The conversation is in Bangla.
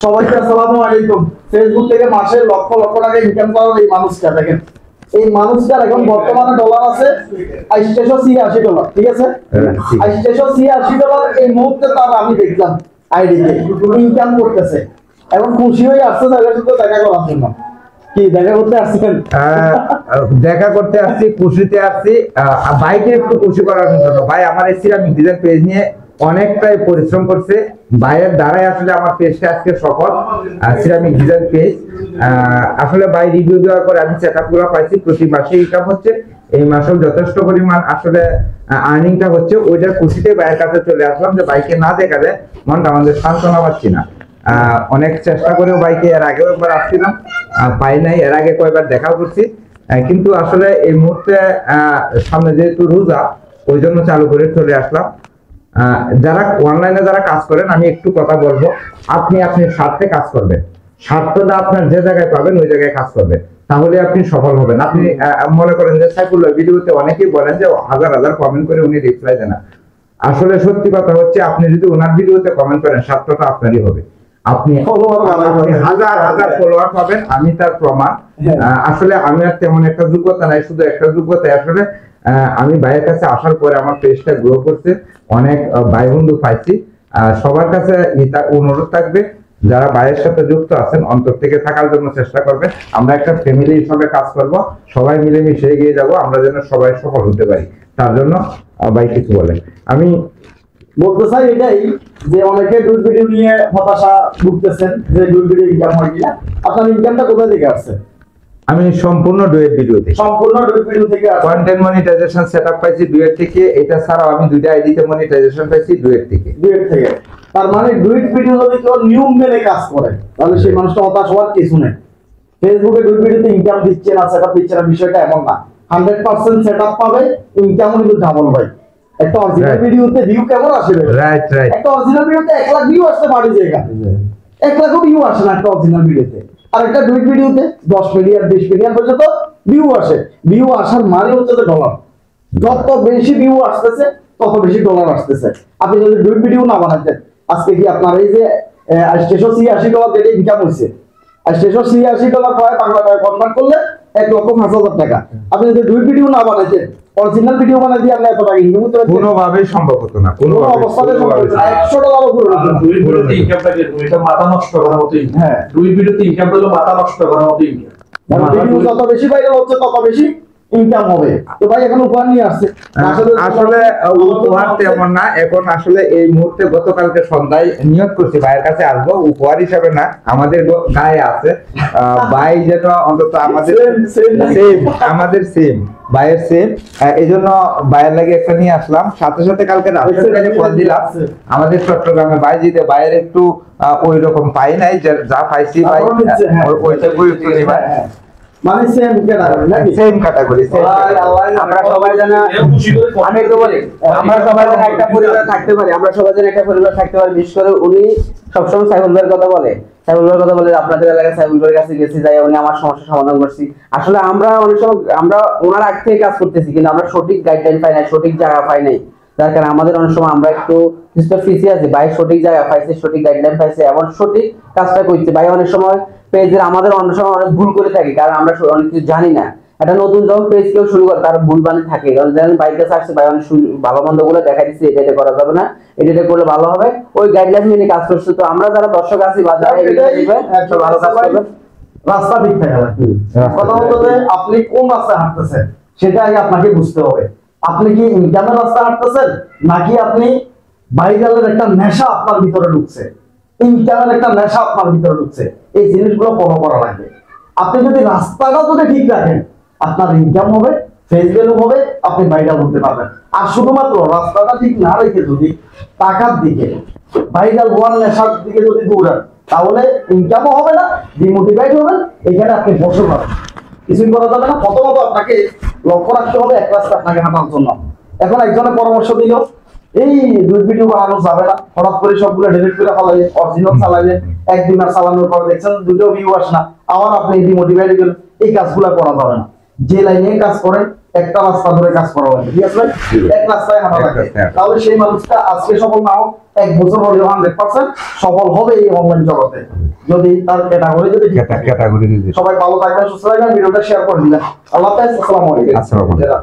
সবাইকে আসসালামু আলাইকুম। ফেসবুক থেকে মাসে লক্ষ লক্ষ টাকা ইনকাম করার এই মানুষটা দেখেন, এই মানুষটার এখন বর্তমানে ডলার আছে $886, ঠিক আছে? $886 এই মুহূর্তে তার আমি দেখলাম আইডিতে ইনকাম করতেছে। এখন খুশি হয়ে আসছে তাদের সাথে দেখা করার জন্য। কি দেখা করতে আসছেন? দেখা করতে আসছি, খুশিতে আসছি। ভাইকে একটু খুশি করার জন্য ভাই আমার এই সিরামিক ডিজাইন পেজ নিয়ে অনেকটাই পরিশ্রম করছে। ভাইয়ের দ্বারাই আসলে আমার পেজটা আজকে সফল। সিরামিক ডিজাইন পেজ আসলে ভাই রিভিউ দেওয়ার পর আমি সেটআপ গুলো পাইছি। প্রতি মাসে ইনকাম হচ্ছে, এই মাসেও যথেষ্ট পরিমাণ আসলে আর্নিংটা হচ্ছে। ওইটার খুশিতে ভাইয়ের কাছে চলে আসলাম যে ভাইকে না দেখালে মনটা আমাদের সান্ত্বনা পাচ্ছি না। অনেক চেষ্টা করেও ভাইকে এর আগেও একবার আসছিলাম, পাই নাই। এর আগে কয়েকবার দেখাও করছি, কিন্তু আসলে এই মুহূর্তে সামনে যেহেতু রোজা, ওই জন্য চালু করে চলে আসলাম। যারা অনলাইনে যারা কাজ করেন, আমি একটু কথা বলবো, আপনি আপনার স্বার্থে কাজ করবেন। স্বার্থটা আপনার যে জায়গায় পাবেন ওই জায়গায় কাজ করবেন, তাহলে আপনি সফল হবেন। আপনি মনে করেন যে সাইফুল্লাহ ভিডিওতে অনেকেই বলেন যে হাজার হাজার কমেন্ট করে উনি রিপ্লাই দেন না। আসলে সত্যি কথা হচ্ছে, আপনি যদি ওনার ভিডিওতে কমেন্ট করেন, স্বার্থটা আপনারই হবে। আপনি হাজার হাজার ফলোয়ার পাবেন, আমি তার প্রমাণ। আসলে আমি আর তেমন একটা যোগ্যতা নাই, শুধু একটা যোগ্যতা আসলে আমি ভাইয়ের কাছে আসার পরে আমার পেজটা গ্রো করছে, অনেক ভাই বন্ধু পাইছি। সবার কাছে এটা অনুরোধ থাকবে, যারা ভাইয়ের সাথে যুক্ত আছেন অন্তর থেকে থাকার জন্য চেষ্টা করবেন। আমরা একটা ফ্যামিলি হিসাবে কাজ করব, সবাই মিলেমিশে এগিয়ে যাব, আমরা যেন সবাই সফল হতে পারি। তার জন্য ভাই কিছু বলেন। আমি বলতে চাই এটাই যে অনেকে ডুড ভিডিও নিয়ে হতাশা ভুগতেছেন যে ডুড ভিডিও ইনকাম হয় কিনা। আপনার ইনকামটা কোথা থেকে আসছে? আমি সম্পূর্ণ ডুয়েট ভিডিও থেকে, সম্পূর্ণ ডুয়েট ভিডিও থেকে কন্টেন্ট মনিটাইজেশন সেটআপ পাইছি ডুয়েট থেকে। এটা ছাড়াও আমি দুইটা আইডিতে মনিটাইজেশন পাইছি ডুয়েট থেকে। তার মানে ডুয়েট ভিডিও যদি কেউ নিয়ম মেনে কাজ করে, তাহলে সেই মানুষটা হতাশ হওয়ার কিছু নেই। ফেসবুকে ডুয়েট ভিডিওতে ইনকাম দিচ্ছে না, সেটআপ দিচ্ছে না, বিষয়টা এমন না। 100% সেটআপ পাবে, ইনকামও কিন্তু ডাবল ভাই। একটা অরিজিনাল ভিডিওতে ভিউ কেমন আসে? রাইট। একটা অরিজিনাল ভিডিওতে 1 লাখ ভিউ আসতে পারে, জায়গা 1 লাখ ভিউ আসে না একটা অরিজিনাল ভিডিওতে। আর একটা ডুয়েট ভিডিওতে 10 মিলিয়ন 20 মিলিয়ন পর্যন্ত ভিউ আসে। ভিউ আসার মানে হচ্ছে যে ডলার। যত বেশি ভিউ আসতেছে তত বেশি ডলার আসতেছে। আপনি যদি ডুয়েট ভিডিও না বানাতেন, আজকে কি আপনার এই যে $886 যেটা ইনকাম হয়েছে, $886 প্রায় বাংলা টাকা কনভার্ট করলে 1,05,000 টাকা। আপনি যদি ডুয়েট ভিডিও না বানাইতেন, অরিজিনাল ভিডিও বানাই দিয়ে আপনি এত টাকা ইনকাম করতে পারতেন? কোনোভাবেই সম্ভব হতো না, কোনো অবস্থাতে সম্ভব হতো না। $100 পুরো ডুয়েট ভিডিওতে ইনকামটা কি এটা মাথা নষ্ট করার মতো ইনকাম। হ্যাঁ, ডুয়েট ভিডিওতে ইনকাম হলো মাথা নষ্ট করার মতো ইনকাম। ভিডিও যত বেশি ভাইরাল হচ্ছে তত বেশি ইনকাম হবে। তো ভাই এখন উপহার নিয়ে আসছে। আসলে উপহার তেমন না, এখন আসলে এই মুহূর্তে গতকালকে সন্ধ্যায় নিয়োগ করছি ভাইয়ের কাছে আসবো, উপহার হিসাবে না, আমাদের গায়ে আছে। ভাই যেন অন্তত আমাদের সেম ভাইয়ের সেম, এই জন্য ভাইয়ের লাগে একটা নিয়ে আসলাম। সাথে সাথে কালকে রাস্তায় ফোন দিলাম আমাদের চট্টগ্রামে ভাই জিতে, ভাইয়ের একটু ওই রকম পাই নাই, যা পাইছি ভাই ওইটা গুরুত্ব নেই ভাই, মানে সেম ক্যাটাগরি। আমরা সবাই জানা, আমি একটু বলি, আমরা সবাই জানা একটা পরিবার থাকতে পারি, আমরা সবাই জানা একটা পরিবার থাকতে পারি। বিশেষ করে উনি সবসময় সাইফুল ভাইয়ের কথা বলে, আপনাদের এলাকায় সাইফুল ভাইয়ের কাছে গেছি, যাই উনি আমার সমস্যার সমাধান করছি। আসলে আমরা অনেক সময় আমরা ওনার আগ থেকে কাজ করতেছি, কিন্তু আমরা সঠিক গাইডলাইন পাই নাই, সঠিক জায়গা পাই নাই। যার কারণে আমাদের অনেক সময় আমরা একটু কিছুটা পিছিয়ে আছি। ভাই সঠিক জায়গা পাইছে, সঠিক গাইডলাইন পাইছে, এবং সঠিক কাজটা করছে। ভাই অনেক সময় পেজের আমাদের অনেক সময় অনেক ভুল করে থাকি, কারণ আমরা অনেক কিছু জানি না। একটা নতুন যখন পেজ কেউ শুরু করে তার ভুল বানি থাকে, কারণ যেন বাইরের কাছে আসছে, ভাই অনেক ভালো মন্দ গুলো দেখা দিচ্ছে, এটা করা যাবে না, এটা করলে ভালো হবে, ওই গাইডলাইন মেনে কাজ করছে। তো আমরা যারা দর্শক আছি বা যারা ভালো কাজ করবেন, রাস্তা ঠিক থাকে না। কথা হচ্ছে আপনি কোন রাস্তায় হাঁটতেছেন সেটা আগে আপনাকে বুঝতে হবে। আপনি কি ইনকামের রাস্তা হাঁটতেছেন, নাকি আপনি ভাইরালের একটা নেশা আপনার ভিতরে ঢুকছে, ইনকামের একটা নেশা আপনার ভিতরে ঢুকছে? এই জিনিসগুলো ফলো করা লাগবে। আপনি যদি রাস্তাটা যদি ঠিক রাখেন, আপনার ইনকাম হবে, ফেস ভ্যালু হবে, আপনি ভাইরাল হতে পারবেন। আর শুধুমাত্র রাস্তাটা ঠিক না রেখে যদি টাকার দিকে, ভাইরাল হওয়ার নেশার দিকে যদি দৌড়ান, তাহলে ইনকামও হবে না, ডিমোটিভেট হবেন, এখানে আপনি বসে পাবেন, কিছুই করা যাবে না। প্রথমত আপনাকে লক্ষ্য রাখতে হবে এক রাস্তা আপনাকে হাঁটার জন্য। এখন একজনের পরামর্শ দিল এই দুই ভিডিও বানানো যাবে না, হঠাৎ করে সবগুলো ডিলিট করে ফেলাইলে, অরিজিনাল চালাইলে, একদিন আর চালানোর পর দেখছেন দুটো ভিউ আসে না, আবার আপনি ডিমোটিভেট গেলেন। এই কাজগুলো করা যাবে না। যে লাইনে কাজ করেন একটা রাস্তা ধরে কাজ করা লাগে, ঠিক আছে ভাই? এক রাস্তায় হাঁটা এক লাগে। রাস্তায় হাঁটা। তাহলে সেই মানুষটা আজকে সফল না হোক, 1 বছর হলেও 100% সফল হবে এই অনলাইন জগতে, যদি তার ক্যাটাগরি যদি ঠিক থাকে। ক্যাটাগরি দিতে সবাই ভালো থাকবেন, সুস্থ থাকবেন, ভিডিওটা শেয়ার করে দিবেন। আল্লাহ হাফেজ, আসসালামু আলাইকুম। আসসালামু আলাইকুম।